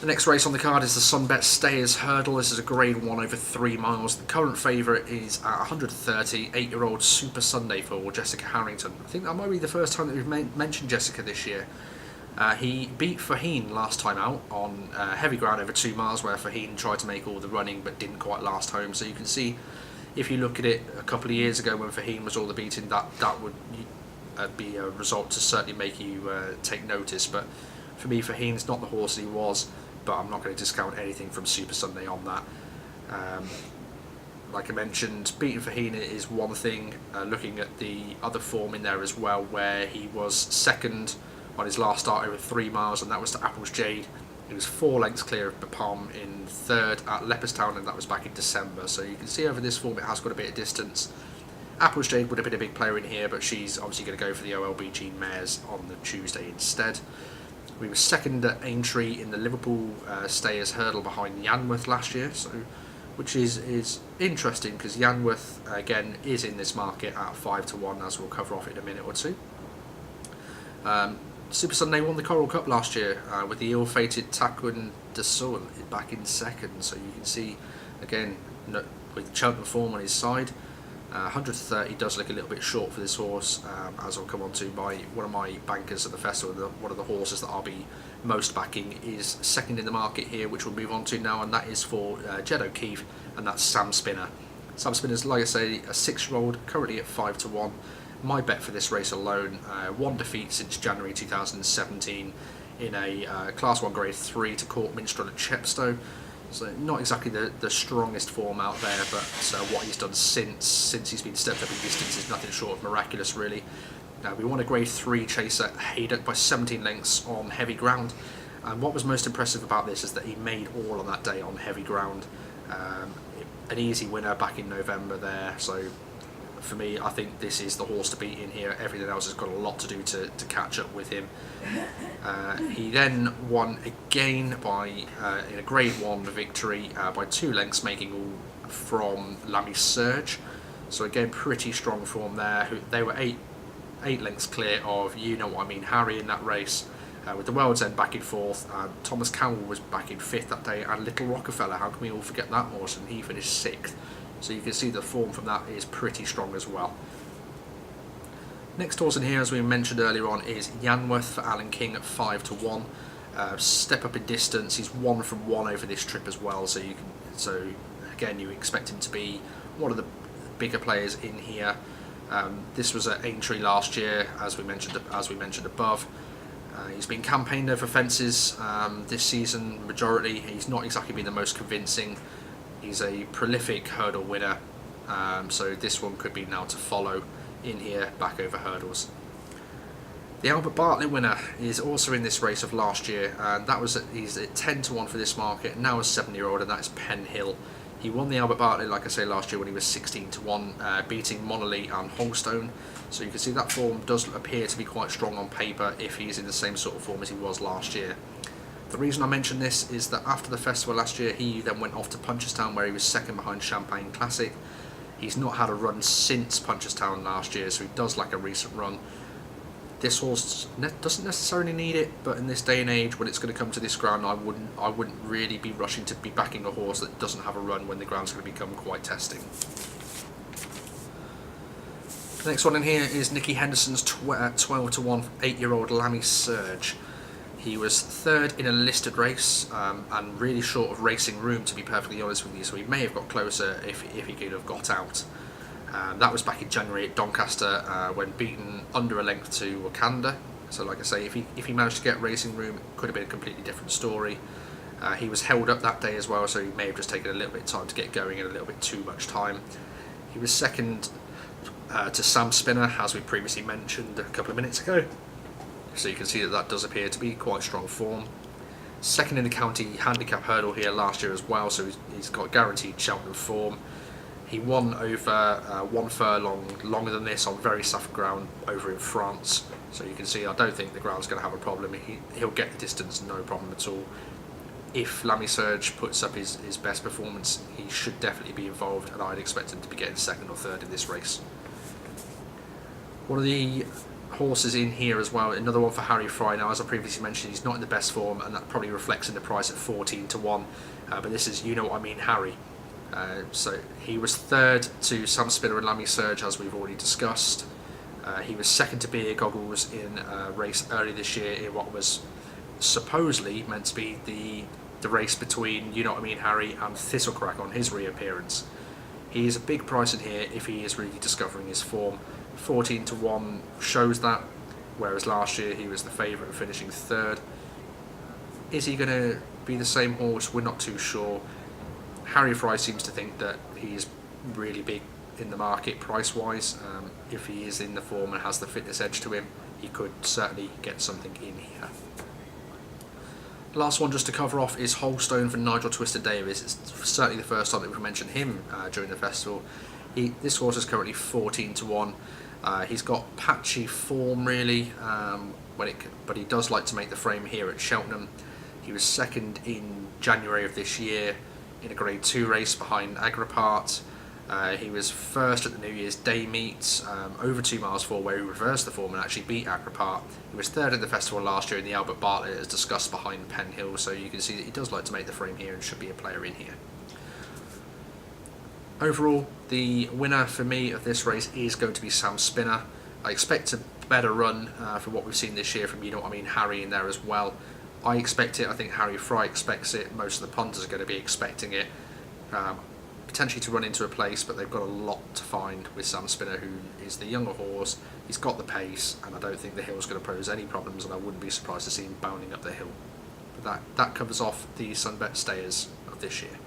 The next race on the card is the Sunbet Stayers Hurdle. This is a Grade 1 over 3 miles. The current favourite is at 130, 8-year-old Super Sunday for Jessica Harrington. I think that might be the first time that we've mentioned Jessica this year. He beat Faheen last time out on heavy ground over 2 miles, where Faheen tried to make all the running but didn't quite last home. So you can see, if you look at it a couple of years ago when Faheen was all the beating, that would be a result to certainly make you take notice. But for me, Faheen's not the horse he was, but I'm not going to discount anything from Super Sunday on that. Like I mentioned, beating Faheen is one thing. Looking at the other form in there as well, where he was second on his last start over 3 miles, and that was to Apple's Jade. He was 4 lengths clear of Bapalm in third at Leopardstown, and that was back in December. So you can see over this form it has got a bit of distance. Apple's Jade would have been a big player in here, but she's obviously going to go for the OLBG mares on the Tuesday instead. We were second at Aintree in the Liverpool Stayers Hurdle behind Yanworth last year, so which is interesting because Yanworth again is in this market at 5-1, as we'll cover off in a minute or two. Super Sunday won the Coral Cup last year with the ill-fated Taquin de Sol back in second, so you can see again with Cheltenham form on his side. 130 does look a little bit short for this horse, as I'll come on to. By one of my bankers at the festival, one of the horses that I'll be most backing is second in the market here, which we'll move on to now, and that is for Jed O'Keefe, and that's Sam Spinner. Sam Spinner's, like I say, a 6-year-old, currently at 5-1. My bet for this race alone, 1 defeat since January 2017 in a Class 1 Grade 3 to Court Minstrel at Chepstow. So not exactly the strongest form out there, but what he's done since he's been stepped up in distance is nothing short of miraculous, really. We won a Grade 3 chase at Haydock by 17 lengths on heavy ground, and what was most impressive about this is that he made all on that day on heavy ground. An easy winner back in November there, so for me, I think this is the horse to beat in here. Everything else has got a lot to do to catch up with him. He then won again in a Grade 1 victory by 2 lengths, making all from Lammy Surge. So again, pretty strong form there. They were 8 lengths clear of You Know What I Mean Harry in that race, with the World's End back in 4th. Thomas Cowell was back in 5th that day, and Little Rockefeller, how can we all forget that horse, and he finished 6th. So you can see the form from that is pretty strong as well. Next horse in here, as we mentioned earlier on, is Yanworth for Alan King at 5-1. Step up in distance. He's 1 from 1 over this trip as well. So again, you expect him to be one of the bigger players in here. This was at Aintree last year, as we mentioned above. He's been campaigned over fences this season. Majority. He's not exactly been the most convincing. He's a prolific hurdle winner, so this one could be now to follow in here, back over hurdles. The Albert Bartlett winner is also in this race of last year, and he's at 10-1 for this market, now a 7-year-old, and that is Penn Hill. He won the Albert Bartlett, like I say, last year when he was 16-1, beating Monolith and Hongstone. So you can see that form does appear to be quite strong on paper if he's in the same sort of form as he was last year. The reason I mention this is that after the festival last year, he then went off to Punchestown, where he was second behind Champagne Classic. He's not had a run since Punchestown last year, so he does like a recent run. This horse doesn't necessarily need it, but in this day and age, when it's going to come to this ground, I wouldn't really be rushing to be backing a horse that doesn't have a run when the ground's going to become quite testing. The next one in here is Nicky Henderson's 12-1 8-year-old Lammy Surge. He was 3rd in a listed race, and really short of racing room, to be perfectly honest with you, so he may have got closer if he could have got out. That was back in January at Doncaster, when beaten under a length to Wakanda. So like I say, if he managed to get racing room, it could have been a completely different story. He was held up that day as well, so he may have just taken a little bit of time to get going and a little bit too much time. He was second to Sam Spinner, as we previously mentioned a couple of minutes ago. So you can see that does appear to be quite strong form. Second in the county handicap hurdle here last year as well, so he's got guaranteed Cheltenham form. He won over 1 furlong longer than this on very soft ground over in France. So you can see I don't think the ground's going to have a problem. He'll get the distance, no problem at all. If Lammy Surge puts up his best performance, he should definitely be involved, and I'd expect him to be getting 2nd or 3rd in this race. One of the horses in here as well. Another one for Harry Fry. Now, as I previously mentioned, he's not in the best form, and that probably reflects in the price at 14 to 1. But this is You Know What I Mean, Harry. So he was third to Sam Spinner and Lammy Surge, as we've already discussed. He was second to Beer Goggles in a race early this year in what was supposedly meant to be the race between You Know What I Mean, Harry and Thistlecrack on his reappearance. He is a big price in here if he is really discovering his form. 14 to 1 shows that, whereas last year he was the favourite, finishing third. Is he going to be the same horse? We're not too sure. Harry Fry seems to think that he's really big in the market price-wise. If he is in the form and has the fitness edge to him, he could certainly get something in here. Last one just to cover off is Holstone for Nigel Twister Davis. It's certainly the first time that we've mentioned him during the festival. This horse is currently 14 to 1. He's got patchy form really, but he does like to make the frame here at Cheltenham. He was second in January of this year in a Grade 2 race behind Agripart. He was first at the New Year's Day meets, over 2 miles forward, where he reversed the form and actually beat Agripart. He was third at the festival last year in the Albert Bartlett, as discussed, behind Penn Hill, so you can see that he does like to make the frame here and should be a player in here. Overall, the winner for me of this race is going to be Sam Spinner. I expect a better run from what we've seen this year from You Know What I Mean, Harry in there as well. I expect it, I think Harry Fry expects it, most of the punters are going to be expecting it. Potentially to run into a place, but they've got a lot to find with Sam Spinner, who is the younger horse. He's got the pace, and I don't think the hill's going to pose any problems, and I wouldn't be surprised to see him bounding up the hill. But that covers off the Sunbet stayers of this year.